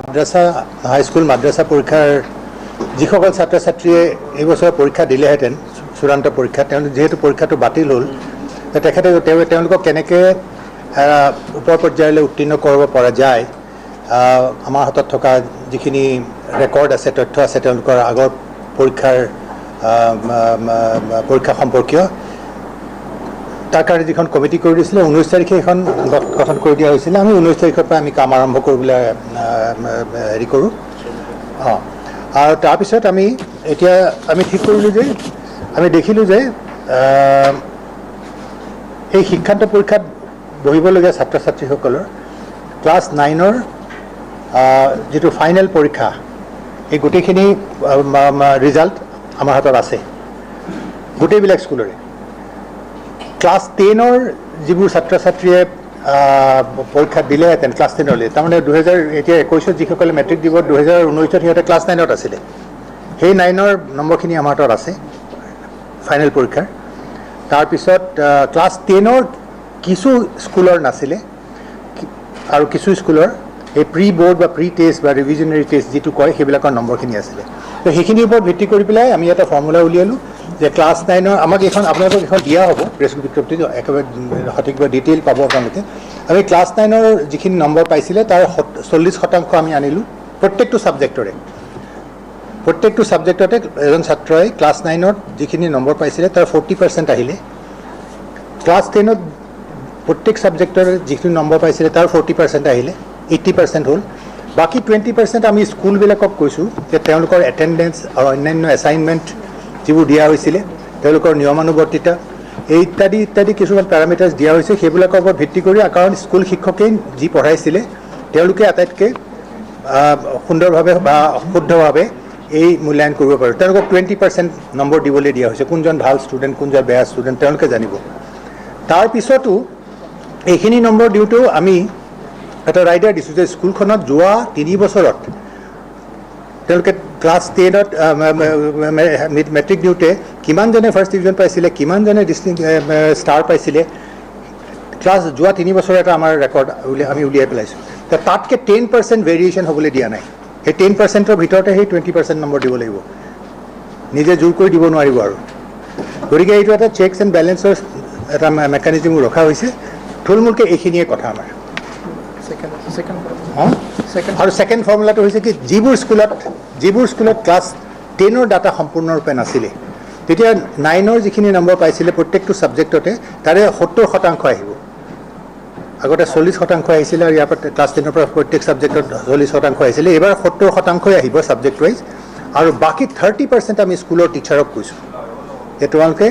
মাদ্ৰাছা high school মাদ্ৰাছা পৰীক্ষাৰ যিসকল ছাত্ৰ ছাত্ৰীয়ে এই বছৰ পৰীক্ষা দিলেহেঁতেন চূড়ান্ত পৰীক্ষা যেহেতু পৰীক্ষাটো বাতিল হ'ল তেওঁলোকক কেনেকৈ ওপৰ পৰ্যায়লৈ উত্তীৰ্ণ কৰিব পৰা যায় আমাৰ হাতত থকা যিখিনি ৰেকৰ্ড আছে তথ্য আছে তেওঁলোকৰ আগৰ পৰীক্ষা সম্পৰ্কীয় তাৰ কাৰণে যিখন কমিটি কৰি দিছিলে 19 তাৰিখে এখন গঠন কৰি দিয়া হৈছিলে আমি 19 তাৰিখৰ পৰা আমি কাম আৰম্ভ কৰিবলৈ হেৰি কৰোঁ আৰু তাৰপিছত আমি ঠিক কৰিলোঁ যে আমি দেখিলোঁ যে এই শিক্ষান্ত পৰীক্ষাত বহিবলগীয়া ছাত্ৰ ছাত্ৰীসকলৰ ক্লাছ 9ৰ যিটো ফাইনেল পৰীক্ষা এই গোটেইখিনি ৰিজাল্ট আমাৰ হাতত আছে গোটেইবিলাক স্কুলৰে ক্লাছ 10ৰ যিবোৰ ছাত্ৰ ছাত্ৰীয়ে পৰীক্ষা দিলেহেঁতেন ক্লাছ 10লৈ তাৰমানে 2021 যিসকলে মেট্ৰিক দিব 2019 সিহঁতে ক্লাছ 9ত আছিলে সেই 9ৰ নম্বৰখিনি আমাৰ হাতত আছে ফাইনেল পৰীক্ষাৰ তাৰপিছত ক্লাছ 10ৰ কিছু স্কুলৰ নাছিলে আৰু কিছু স্কুলৰ এই প্ৰি বৰ্ড বা প্ৰি টেষ্ট বা ৰিভিজনাৰী টেষ্ট যিটো কয় সেইবিলাকৰ নম্বৰখিনি আছিলে তো সেইখিনিৰ ওপৰত ভিত্তি কৰি পেলাই আমি এটা ফৰ্মুলা উলিয়ালোঁ যে ক্লাছ 9ৰ আমাক আপোনালোকক এখন দিয়া হ'ব প্ৰেছ বিজ্ঞপ্তি একেবাৰে সঠিকভাৱে ডিটেইল পাব আপোনালোকে আমি ক্লাছ 9ৰ যিখিনি নম্বৰ পাইছিলে তাৰ 40% আমি আনিলোঁ প্ৰত্যেকটো ছাবজেক্টতে এজন ছাত্ৰই ক্লাছ 9ত যিখিনি নম্বৰ পাইছিলে তাৰ 40% আহিলে ক্লাছ 10ত প্ৰত্যেক ছাবজেক্টৰ যিখিনি নম্বৰ পাইছিলে তাৰ 40% আহিলে 80% হ'ল বাকী 20% আমি স্কুলবিলাকক কৈছোঁ যে তেওঁলোকৰ এটেণ্ডেঞ্চ আৰু অন্যান্য এছাইনমেণ্ট যিবোৰ দিয়া হৈছিলে তেওঁলোকৰ নিয়মানুৱৰ্তিতা এই ইত্যাদি কিছুমান পেৰামিটাৰ্ছ দিয়া হৈছে সেইবিলাকৰ ওপৰত ভিত্তি কৰি কাৰণ স্কুল শিক্ষকেই যি পঢ়াইছিলে তেওঁলোকে আটাইতকৈ সুন্দৰভাৱে বা শুদ্ধভাৱে এই মূল্যায়ন কৰিব পাৰে তেওঁলোকক 20% নম্বৰ দিবলৈ দিয়া হৈছে কোনজন ভাল ষ্টুডেণ্ট কোনজন বেয়া ষ্টুডেণ্ট তেওঁলোকে জানিব তাৰপিছতো এইখিনি নম্বৰ দিওঁতেও আমি এটা ৰাইডাৰ দিছোঁ যে স্কুলখনত যোৱা 3 বছৰত তেওঁলোকে ক্লাছ 10ত মেট্ৰিক দিওঁতে কিমানজনে ফাৰ্ষ্ট ডিভিজন পাইছিলে কিমানজনে ষ্টাৰ পাইছিলে যোৱা 3 বছৰ এটা আমাৰ ৰেকৰ্ড আমি উলিয়াই পেলাইছোঁ তাতকৈ 10% ভেৰিয়েশ্যন হ'বলৈ দিয়া নাই সেই 10%ৰ ভিতৰতে সেই 20% নম্বৰ দিব লাগিব নিজে জোৰ কৰি দিব নোৱাৰিব আৰু গতিকে এইটো এটা চেকছ এণ্ড বেলেঞ্চৰ এটা মেকানিজম ৰখা হৈছে থুলমূলকৈ এইখিনিয়ে কথা আমাৰ আৰু ছেকেণ্ড ফৰ্মুলাটো হৈছে কি যিবোৰ স্কুলত ক্লাছ 10ৰ ডাটা সম্পূৰ্ণৰূপে নাছিলে তেতিয়া 9ৰ যিখিনি নম্বৰ পাইছিলে প্ৰত্যেকটো ছাবজেক্টতে তাৰে 70% আহিব আগতে 40% আহিছিলে আৰু ইয়াৰ পৰা ক্লাছ 10ৰ পৰা প্ৰত্যেক ছাবজেক্টত 40% আহিছিলে এইবাৰ 70% আহিব ছাবজেক্ট ৱাইজ আৰু বাকী 30% আমি স্কুলৰ টিচাৰক কৈছোঁ যে তোমালোকে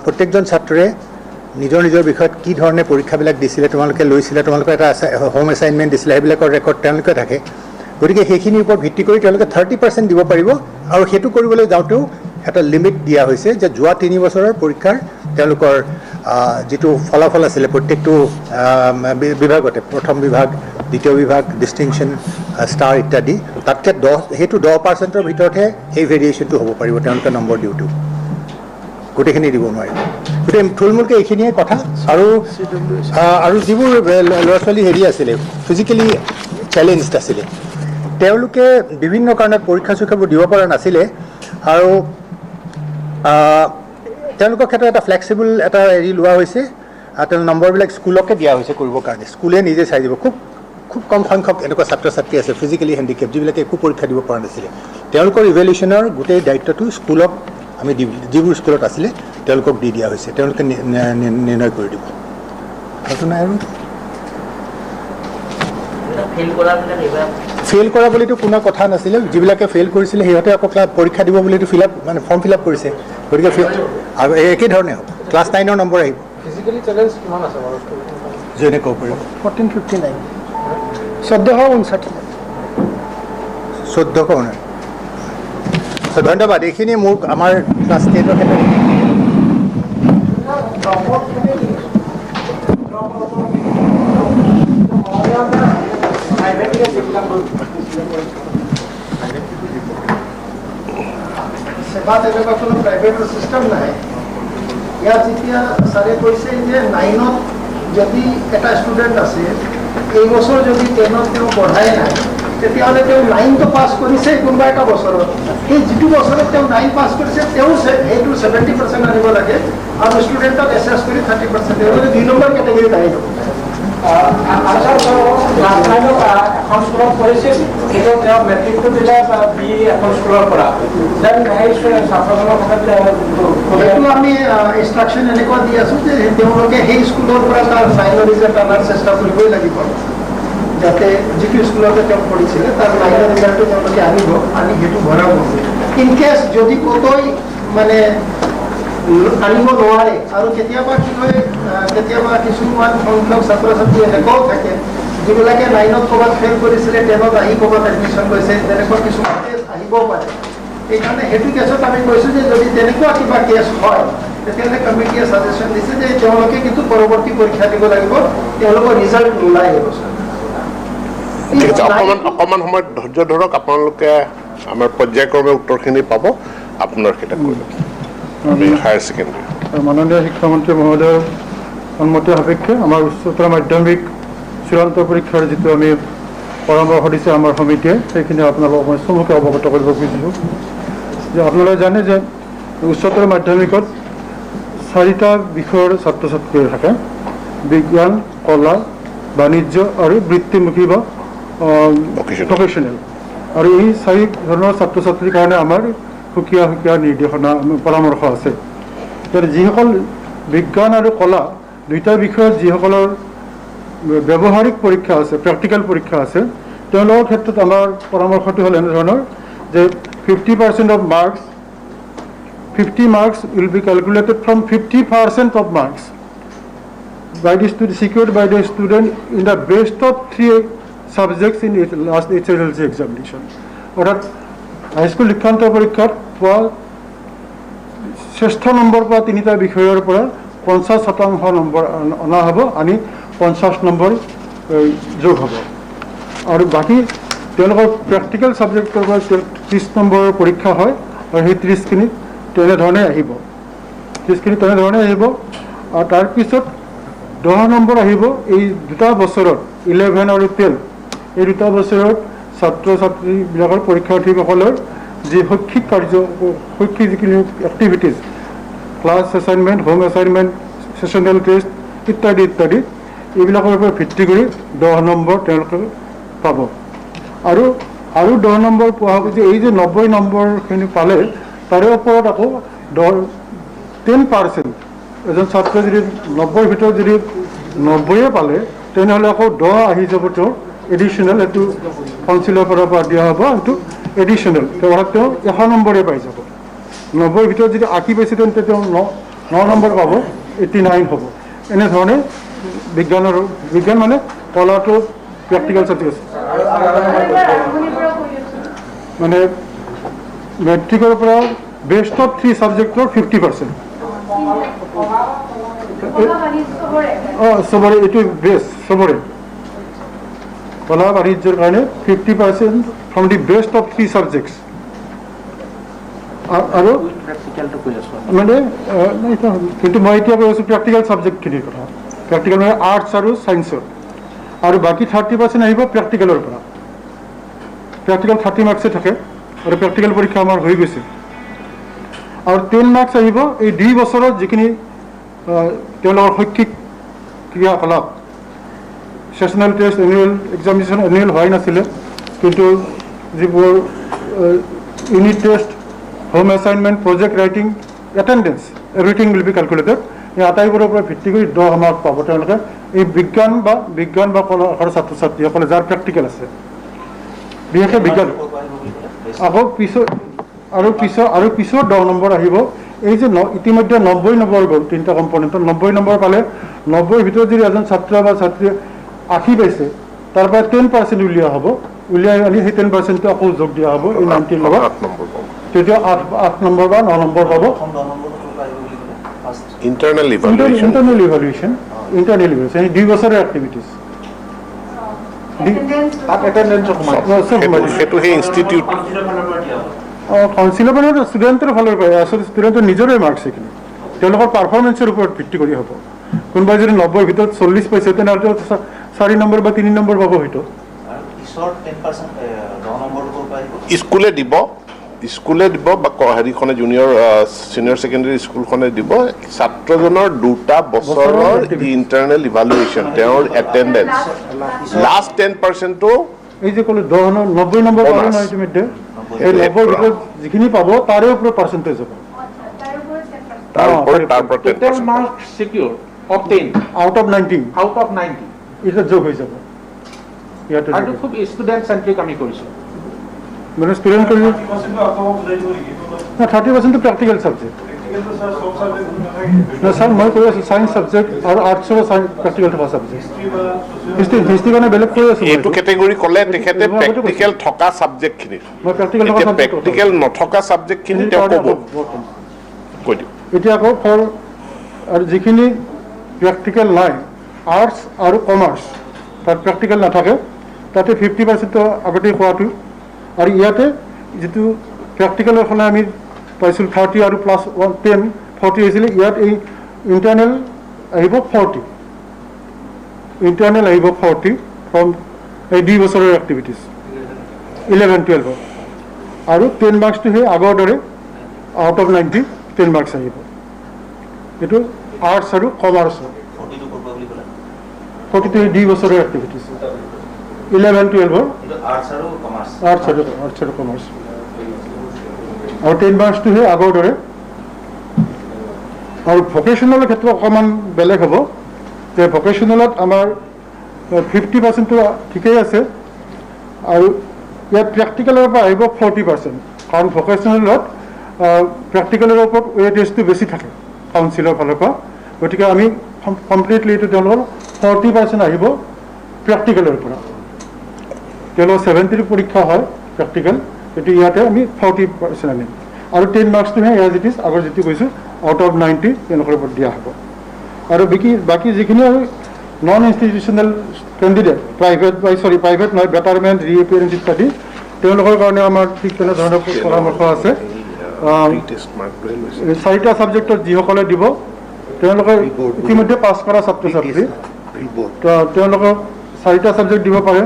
প্ৰত্যেকজন ছাত্ৰৰে নিজৰ বিষয়ত কি ধৰণে পৰীক্ষাবিলাক দিছিলে তোমালোকে লৈছিলে তোমালোকে এটা হোম এছাইনমেণ্ট দিছিলে সেইবিলাকৰ ৰেকৰ্ড তেওঁলোকে থাকে গতিকে সেইখিনিৰ ওপৰত ভিত্তি কৰি তেওঁলোকে 30% দিব পাৰিব আৰু সেইটো কৰিবলৈ যাওঁতেও এটা লিমিট দিয়া হৈছে যে যোৱা 3 বছৰৰ পৰীক্ষাৰ তেওঁলোকৰ যিটো ফলাফল আছিলে প্ৰত্যেকটো বিভাগতে প্ৰথম বিভাগ দ্বিতীয় বিভাগ ডিষ্টিংশ্যন ষ্টাৰ ইত্যাদি তাতকৈ 10% ভিতৰতহে সেই ভেৰিয়েশ্যনটো হ'ব পাৰিব তেওঁলোকে নম্বৰ দিওঁতেও গোটেইখিনি দিব নোৱাৰিব গতিকে থুলমূলকৈ এইখিনিয়ে কথা আৰু যিবোৰ ল'ৰা ছোৱালী হেৰি আছিলে ফিজিকেলি চেলেঞ্জড আছিলে তেওঁলোকে বিভিন্ন কাৰণত পৰীক্ষা চৰীক্ষাবোৰ দিব পৰা নাছিলে আৰু তেওঁলোকৰ ক্ষেত্ৰত এটা ফ্লেক্সিবল এটা হেৰি লোৱা হৈছে তেওঁ নম্বৰবিলাক স্কুলকে দিয়া হৈছে কৰিবৰ কাৰণে স্কুলে নিজে চাই দিব খুব কম সংখ্যক এনেকুৱা ছাত্ৰ ছাত্ৰী আছে ফিজিকেলি হেণ্ডিকেপ যিবিলাকে একো পৰীক্ষা দিব পৰা নাছিলে তেওঁলোকৰ ইভেলুৱেশ্যনৰ গোটেই দায়িত্বটো স্কুলক আমি যিবোৰ স্কুলত আছিলে তেওঁলোকক দি দিয়া হৈছে তেওঁলোকে নিৰ্ণয় কৰি দিব সেইটো নাই আৰু ফেইল কৰা বুলিতো কোনো কথা নাছিলে যিবিলাকে ফেইল কৰিছিলে সিহঁতে আকৌ পৰীক্ষা দিব বুলিতো ফৰ্ম ফিল আপ কৰিছে গতিকে আৰু একেই ধৰণে হ'ব ক্লাছ 9ৰ নম্বৰ আহিব যেনে ক'ব পাৰিব 1459 ধন্যবাদ এইখিনি মোৰ আমাৰ ক্লাছ 10ৰ ক্ষেত্ৰত সেৱা তেনেকুৱা কোনো প্ৰাইভেট চিষ্টেম নাই ইয়াত যেতিয়া ছাৰে কৈছে যে 9ত যদি এটা ষ্টুডেণ্ট আছে এই বছৰ যদি 10ত তেওঁ পঢ়াই নাই তেতিয়াহ'লে তেওঁ 9টো পাছ কৰিছে কোনোবা এটা বছৰত, সেই যিটো বছৰত তেওঁ 9 পাছ কৰিছে তেওঁ সেইটো 70% আনিব লাগে আৰু ষ্টুডেণ্টক এছেছ কৰি 30%, তেওঁলোকে 2 নম্বৰ কেটেগৰীত আহি যাব। এখন স্কুলত পঢ়িছিল, কিন্তু তেওঁ মেট্ৰিকটো দিলে বি এখন স্কুলৰ পৰা, দেন সেই ছাত্ৰজনৰ ক্ষেত্ৰত সেইটো আমি ইনষ্ট্ৰাকশ্যন এনেকুৱা দি আছোঁ যে তেওঁলোকে সেই স্কুলৰ পৰা তাৰ 9ৰ ৰিজাল্ট অনাৰ চেষ্টা কৰিবই লাগিব, যাতে যিটো স্কুলতে তেওঁ পঢ়িছিলে তাৰ 9ৰ ৰিজাল্টটো তেওঁলোকে আনিব, আনি সেইটো ভৰাব। ইনকেছ যদি ক'তৈ মানে আনিব নোৱাৰে, আৰু কেতিয়াবা কি হয়, কেতিয়াবা কিছুমান সংখ্যক ছাত্ৰ ছাত্ৰী এনেকুৱাও থাকে যিবিলাকে 9ত ক'ৰবাত ফেইল কৰিছিলে, 10ত আহি ক'ৰবাত এডমিশ্যন লৈছে, তেনেকুৱা কিছুমান কেছ আহিবও পাৰে। সেইকাৰণে সেইটো কেছত আমি কৈছোঁ যে যদি তেনেকুৱা কিবা কেছ হয় তেতিয়াহ'লে কমিটিয়ে ছাজেশ্যন দিছে যে তেওঁলোকে কিন্তু পৰৱৰ্তী পৰীক্ষা দিব লাগিব, তেওঁলোকৰ ৰিজাল্ট নোলাই এই বছৰ। ঠিক আছে, অকণমান সময় ধৈৰ্য ধৰক, আপোনালোকে আমাৰ পৰ্যায়ক্ৰমে উত্তৰখিনি পাব। আপোনাৰ কেইটা কৰিব আমি হায়াৰ ছেকেণ্ডেৰী। মাননীয় শিক্ষামন্ত্ৰী মহোদয়ৰ সন্মতি সাপেক্ষে আমাৰ উচ্চতৰ মাধ্যমিক চূড়ান্ত পৰীক্ষাৰ যিটো আমি পৰামৰ্শ দিছে আমাৰ সমিতিয়ে, সেইখিনি আপোনালোকক মই চমুকৈ অৱগত কৰিব খুজিছোঁ যে আপোনালোকে জানে যে উচ্চতৰ মাধ্যমিকত 4টা বিষয়ৰ ছাত্ৰ ছাত্ৰী থাকে: বিজ্ঞান, কলা, বাণিজ্য আৰু বৃত্তিমুখী বা প্ৰফেশ্যনেল। আৰু এই 4 ধৰণৰ ছাত্ৰ ছাত্ৰীৰ কাৰণে আমাৰ সুকীয়া সুকীয়া নিৰ্দেশনা পৰামৰ্শ আছে। যিসকল বিজ্ঞান আৰু কলা 2টা বিষয়ত যিসকলৰ ব্যৱহাৰিক পৰীক্ষা আছে, প্ৰেক্টিকেল পৰীক্ষা আছে, তেওঁলোকৰ ক্ষেত্ৰত আমাৰ পৰামৰ্শটো হ'ল এনেধৰণৰ যে 50% of marks, 50 marks will be calculated from 50% of marks by the student, secured by the student in the best of 3 subjects in last HSLC examination. অৰ্থাৎ হাইস্কুল শিক্ষান্ত পৰীক্ষাত পোৱা শ্ৰেষ্ঠ নম্বৰ পোৱা 3টা বিষয়ৰ পৰা 50% নম্বৰ অনা হ'ব, আনি 50 নম্বৰ যোগ হ'ব। আৰু বাকী তেওঁলোকৰ প্ৰেক্টিকেল ছাবজেক্টৰ পৰা 30 নম্বৰৰ পৰীক্ষা হয়, আৰু সেই 30খিনি তেনেধৰণে আহিব, 30খিনি তেনেধৰণে আহিব। আৰু তাৰপিছত 10 নম্বৰ আহিব এই 2টা বছৰত, 11 আৰু 12, এই 2টা বছৰত ছাত্ৰ ছাত্ৰীবিলাকৰ পৰীক্ষাৰ্থীসকলৰ যি শৈক্ষিক কাৰ্য, শৈক্ষিক যিখিনি activities, class assignment, home assignment, sessional test ইত্যাদি ইত্যাদি, এইবিলাকৰ ওপৰত ভিত্তি কৰি 10 নম্বৰ তেওঁলোকে পাব। আৰু 10 নম্বৰ পোৱা হ'ব যে এই যে 90 নম্বৰখিনি পালে তাৰে ওপৰত আকৌ 10%, এজন ছাত্ৰই যদি 90ৰ ভিতৰত যদি 90য়ে পালে তেনেহ'লে আকৌ 10 আহি যাব তেওঁৰ এডিশ্যনেল, এইটো কাউন্সিলৰ পৰা দিয়া হ'ব, এইটো এডিশ্যনেল, অৰ্থাৎ তেওঁ 100 নম্বৰে পাই যাব। 90ৰ ভিতৰত যদি 80 পাইছে তেন্তে তেওঁ 9 নম্বৰ পাব, 89 হ'ব। এনেধৰণে বিজ্ঞান মানে কলাটো প্ৰেক্টিকেল ছাবজেক্ট মানে মেট্ৰিকৰ পৰা বেষ্ট অফ 3 ছাবজেক্টৰ 50%। চবৰে এইটো বেষ্ট, চবৰে কলা বাণিজ্যৰ কাৰণে 50% from the best of 3 subjects. আৰু মানে কিন্তু মই এতিয়া কৈ আছোঁ প্ৰেক্টিকেল ছাবজেক্টখিনিৰ কথা, প্ৰেক্টিকেল মানে আৰ্টছ আৰু ছায়েন্সৰ। আৰু বাকী 30% আহিব প্ৰেক্টিকেলৰ পৰা। প্ৰেক্টিকেল 30 মাৰ্কছে থাকে, আৰু প্ৰেক্টিকেল পৰীক্ষা আমাৰ হৈ গৈছে। আৰু 10 মাৰ্কছ আহিব এই 2 বছৰত যিখিনি তেওঁলোকৰ শৈক্ষিক ক্ৰিয়াকলাপ, sessional test, annual examination annual হোৱাই নাছিলে, কিন্তু যিবোৰ unit test, home assignment, project writing, attendance, everything will be calculated. এই আটাইবোৰৰ পৰা ভিত্তি কৰি 10 মাৰ্ক পাব তেওঁলোকে, এই বিজ্ঞান বা কলাৰ ছাত্ৰ ছাত্ৰীসকলে যাৰ প্ৰেক্টিকেল আছে, বিশেষকৈ বিজ্ঞান। আকৌ পিছত 10 নম্বৰ আহিব এই যে ইতিমধ্যে 90 নম্বৰ গ'ল 3টা কম্পনেণ্টত। 90 নম্বৰ পালে 90ৰ ভিতৰত যদি এজন ছাত্ৰ বা ছাত্ৰীয়ে 80 পাইছে, তাৰ পৰা 10% উলিওৱা হ'ব, উলিয়াই আনি সেই 10%টো আকৌ যোগ দিয়া হ'ব এই 90ৰ লগত, তেতিয়া 8 নম্বৰ বা 9 নম্বৰ পাব। ইণ্টাৰনেল ইভালুৱেশ্যন, এই 2 বছৰৰ এক্টিভিটিজ সেইটো সেই ইনষ্টিটিউট কাউন্সিলৰ পৰা ষ্টুডেণ্টৰ ফালৰ পৰা, আচলতে ষ্টুডেণ্টৰ নিজৰে মাৰ্কছ সেইখিনি তেওঁলোকৰ পাৰফৰ্মেঞ্চৰ ওপৰত ভিত্তি কৰি হ'ব। কোনোবাই যদি 90ৰ ভিতৰত 40 পাইছে তেনেহ'লে 4 নম্বৰ বা 3 নম্বৰ পাব হয়তো। বছৰত 10% 10 নম্বৰটো ক'ৰ পৰা আহিব? স্কুলে দিব বা হেৰিখনে জুনিয়ৰ ছিনিয়ৰ ছেকেণ্ডেৰী স্কুলখনে দিব ছাত্ৰজনৰ 2টা বছৰৰ ইণ্টাৰনেল ইভালুৱেশ্যন তেওঁৰ এটেণ্ডেঞ্চ লাষ্ট 10%টো এই যে ক'লো 90 নম্বৰ পাব নহয় ইতিমধ্যে এই 90 ভিতৰত যিখিনি পাব তাৰে ওপৰত পাৰ্চেণ্টেজ হ'ব তাৰ ওপৰত total 10%। marks secure obtained out of 90 out of 90 এটা যোগ হৈ যাব ইয়াতে আৰু খুব ষ্টুডেণ্ট চেন্ট্ৰিক আমি কৰিছোঁ মানে ষ্টুডেণ্ট কৰি না 30% প্ৰেক্টিকেল ছাবজেক্ট না স্যাৰ মই কৈ আছোঁ ছায়েন্স ছাবজেক্ট আৰু আৰ্টছৰ প্ৰেক্টিকেল থকা ছাবজেক্ট হিষ্ট্ৰী কাৰণে বেলেগ কৈ আছোঁ এইটো কেটেগৰী ক'লে তেখেতে প্ৰেক্টিকেল থকা ছাবজেক্টখিনি মই প্ৰেক্টিকেল থকা এতিয়া ছাবজেক্ট প্ৰেক্টিকেল নথকা ছাবজেক্টখিনি তেওঁ ক'ব কৈ দিওঁ এতিয়া আকৌ ফৰ আৰু যিখিনি প্ৰেক্টিকেল নাই আৰ্টছ আৰু কমাৰ্চ তাত প্ৰেক্টিকেল নাথাকে তাতে 50% আগতেই কোৱাটো আৰু ইয়াতে যিটো প্ৰেক্টিকেলৰ ফালে আমি পাইছিলোঁ 30 আৰু প্লাছ 10 40 হৈছিলে ইয়াত এই ইণ্টাৰনেল আহিব 40 ইণ্টাৰনেল আহিব 40 ফ্ৰম এই 2 বছৰৰ এক্টিভিটিজ 11-12 আৰু 10 মাৰ্কছটো সেই আগৰ দৰে আউট অফ 90 10 মাৰ্কছ আহিব এইটো আৰ্টছ আৰু কমাৰ্চৰ 40টো ক'ৰ পৰা বুলি ক'লে? 40টো এই 2 বছৰৰ এক্টিভিটিজ 11-12 এইটো আৰ্টছ আৰু কমাৰ্চ। আৰ্টছ আৰু কমাৰ্চ আৰু 10 মাৰ্কছটো সেই আগৰ দৰে আৰু ভকেশ্যনেলৰ ক্ষেত্ৰত অকণমান বেলেগ হ'ব যে ভকেশ্যনেলত আমাৰ 50%টো ঠিকেই আছে আৰু ইয়াত প্ৰেক্টিকেলৰ পৰা আহিব 40% কাৰণ ভকেশ্যনেলত প্ৰেক্টিকেলৰ ওপৰত ৱেইটেজটো বেছি থাকে কাউন্সিলৰ ফালৰ পৰা গতিকে আমি কমপ্লিটলি এইটো তেওঁলোকৰ 40% আহিব প্ৰেক্টিকেলৰ পৰা তেওঁলোকৰ 70 পৰীক্ষা হয় প্ৰেক্টিকেল এইটো ইয়াতে আমি 40% আনিম আৰু 10 মাৰ্কছটোহে এজ ইট ইজ আগৰ যিটো কৈছোঁ আউট অফ 90 তেওঁলোকৰ ওপৰত দিয়া হ'ব আৰু বাকী যিখিনি আৰু নন ইনষ্টিটিউচনেল কেণ্ডিডেট প্ৰাইভেট নহয় বেটাৰমেণ্ট ৰিএপিয়াৰেঞ্চ ইত্যাদি তেওঁলোকৰ কাৰণে আমাৰ ঠিক তেনেধৰণৰ পৰামৰ্শ আছে 4টা ছাবজেক্টত যিসকলে দিব তেওঁলোকে ইতিমধ্যে পাছ কৰা ছাত্ৰ ছাত্ৰী তেওঁলোকক 4টা ছাবজেক্ট দিব পাৰে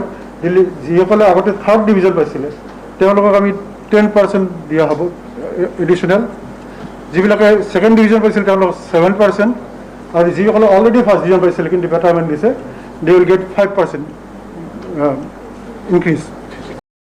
যিসকলে আগতে 3rd ডিভিজন পাইছিলে তেওঁলোকক আমি 10% দিয়া হ'ব এডিশ্যনেল যিবিলাকে 2nd ডিভিজন পাইছিল তেওঁলোকক 7% আৰু যিসকলে অলৰেডি 1st ডিভিজন পাইছিলে কিন্তু বেটাৰমেণ্ট দিছে দে উইল গেট 5% ইনক্ৰিজ